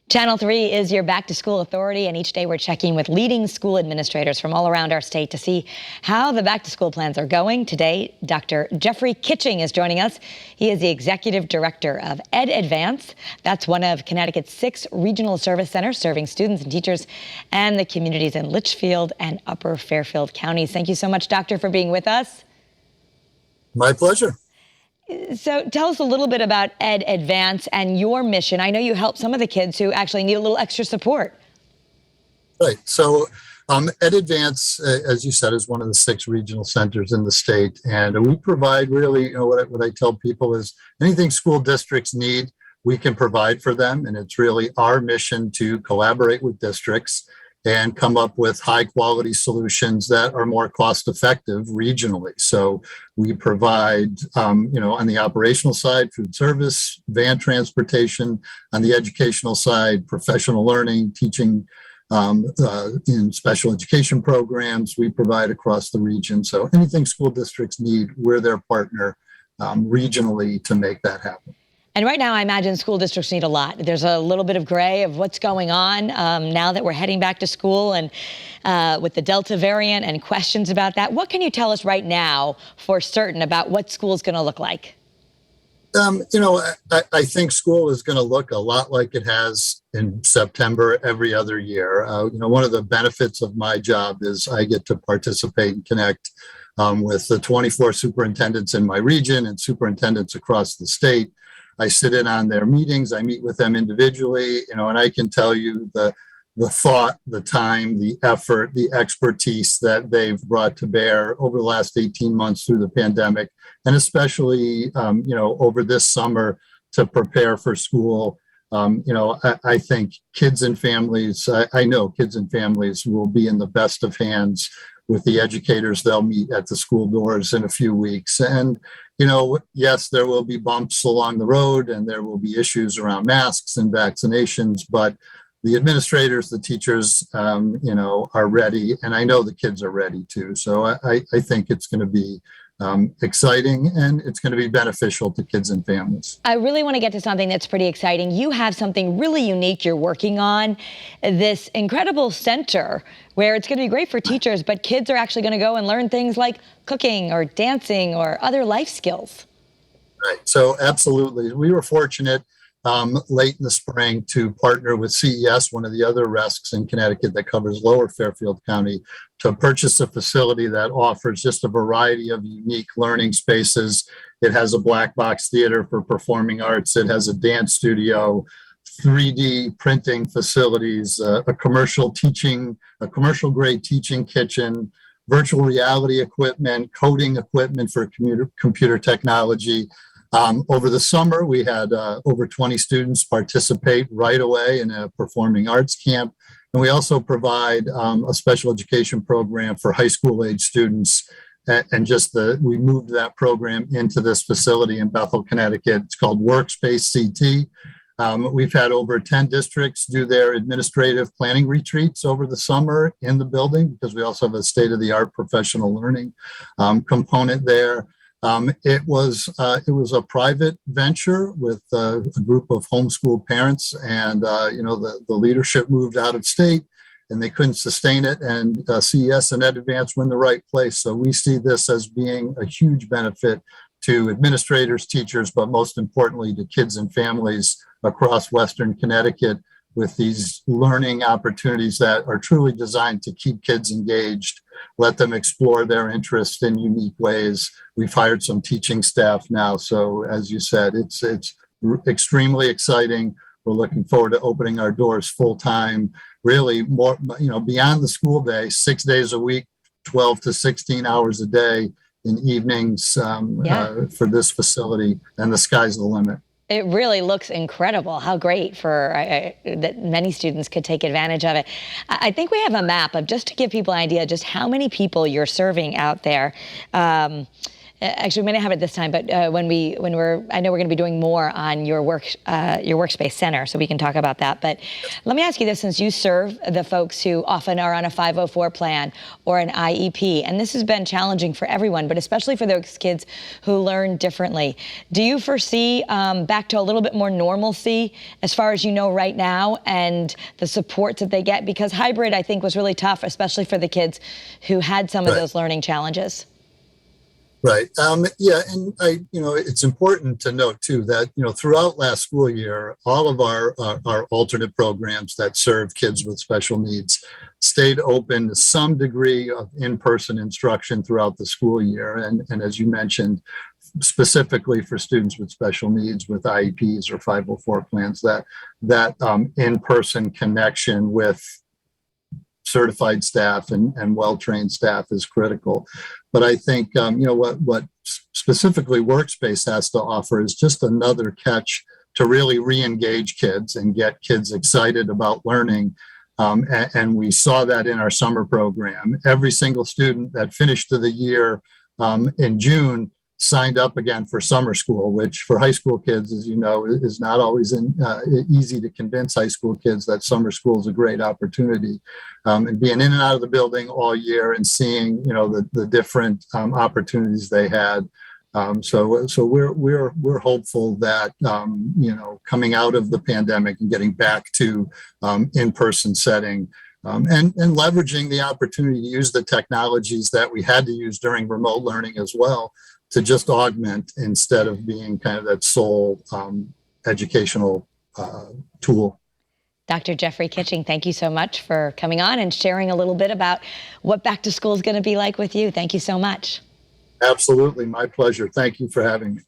Channel 3 is your back-to-school authority, and each day we're checking with leading school administrators from all around our state to see how the back-to-school plans are going. Today, Dr. Jeffrey Kitching is joining us. He is the Executive Director of EdAdvance. That's one of Connecticut's 6 regional service centers serving students and teachers and the communities in Litchfield and Upper Fairfield counties. Thank you so much, Doctor, for being with us. My pleasure. So tell us a little bit about EdAdvance and your mission. I know you help some of the kids who actually need a little extra support. Right. So EdAdvance, as you said, is one of the 6 regional centers in the state. And we provide really, what I tell people is anything school districts need, we can provide for them. And it's really our mission to collaborate with districts and come up with high quality solutions that are more cost effective regionally. So we provide, on the operational side, food service, van transportation, on the educational side, professional learning, teaching in special education programs, we provide across the region. So anything school districts need, we're their partner regionally to make that happen. And right now, I imagine school districts need a lot. There's a little bit of gray of what's going on now that we're heading back to school and with the Delta variant and questions about that. What can you tell us right now for certain about what school is going to look like? I think school is going to look a lot like it has in September every other year. One of the benefits of my job is I get to participate and connect with the 24 superintendents in my region and superintendents across the state. I sit in on their meetings, I meet with them individually, and I can tell you the thought, the time, the effort, the expertise that they've brought to bear over the last 18 months through the pandemic, and especially, over this summer to prepare for school. I think kids and families, I know kids and families will be in the best of hands with the educators they'll meet at the school doors in a few weeks. And, yes, there will be bumps along the road and there will be issues around masks and vaccinations, but the administrators, the teachers, are ready. And I know the kids are ready too. So I think it's going to be exciting and it's going to be beneficial to kids and families. I really want to get to something that's pretty exciting. You have something really unique you're working on, this incredible center where it's going to be great for teachers, but kids are actually going to go and learn things like cooking or dancing or other life skills. Right. So absolutely. We were fortunate late in the spring to partner with CES, one of the other RESCs in Connecticut that covers Lower Fairfield County, to purchase a facility that offers just a variety of unique learning spaces. It has a black box theater for performing arts. It has a dance studio, 3D printing facilities, a commercial grade teaching kitchen, virtual reality equipment, coding equipment for computer technology. Over the summer, we had over 20 students participate right away in a performing arts camp. And we also provide a special education program for high school age students. And we moved that program into this facility in Bethel, Connecticut. It's called Workspace CT. We've had over 10 districts do their administrative planning retreats over the summer in the building because we also have a state-of-the-art professional learning component there. It was a private venture with a group of homeschool parents, and the leadership moved out of state, and they couldn't sustain it. And CES and EdAdvance were in the right place. So we see this as being a huge benefit to administrators, teachers, but most importantly to kids and families across Western Connecticut, with these learning opportunities that are truly designed to keep kids engaged, let them explore their interests in unique ways. We've hired some teaching staff now. So as you said, it's extremely exciting. We're looking forward to opening our doors full time, really more, beyond the school day, 6 days a week, 12 to 16 hours a day in evenings for this facility, and the sky's the limit. It really looks incredible. How great for that many students could take advantage of it. I think we have a map of, just to give people an idea, just how many people you're serving out there. Actually, we may not have it this time, but I know we're going to be doing more on your workspace center, so we can talk about that. But let me ask you this: since you serve the folks who often are on a 504 plan or an IEP, and this has been challenging for everyone, but especially for those kids who learn differently, do you foresee back to a little bit more normalcy as far as you know right now, and the supports that they get? Because hybrid, I think, was really tough, especially for the kids who had some of those learning challenges. Right. Yeah. And it's important to note too that, throughout last school year, all of our alternate programs that serve kids with special needs stayed open to some degree of in-person instruction throughout the school year. And as you mentioned, specifically for students with special needs with IEPs or 504 plans, that in-person connection with certified staff and well-trained staff is critical. But I think, what specifically Workspace has to offer is just another catch to really re-engage kids and get kids excited about learning. And we saw that in our summer program. Every single student that finished the year in June signed up again for summer school, which for high school kids, as you know, is not always easy to convince high school kids that summer school is a great opportunity. And being in and out of the building all year and seeing, the different opportunities they had. So we're hopeful that, coming out of the pandemic and getting back to in-person setting, and leveraging the opportunity to use the technologies that we had to use during remote learning as well, to just augment instead of being kind of that sole educational tool. Dr. Jeffrey Kitching, thank you so much for coming on and sharing a little bit about what back to school is going to be like with you. Thank you so much. Absolutely. My pleasure. Thank you for having me.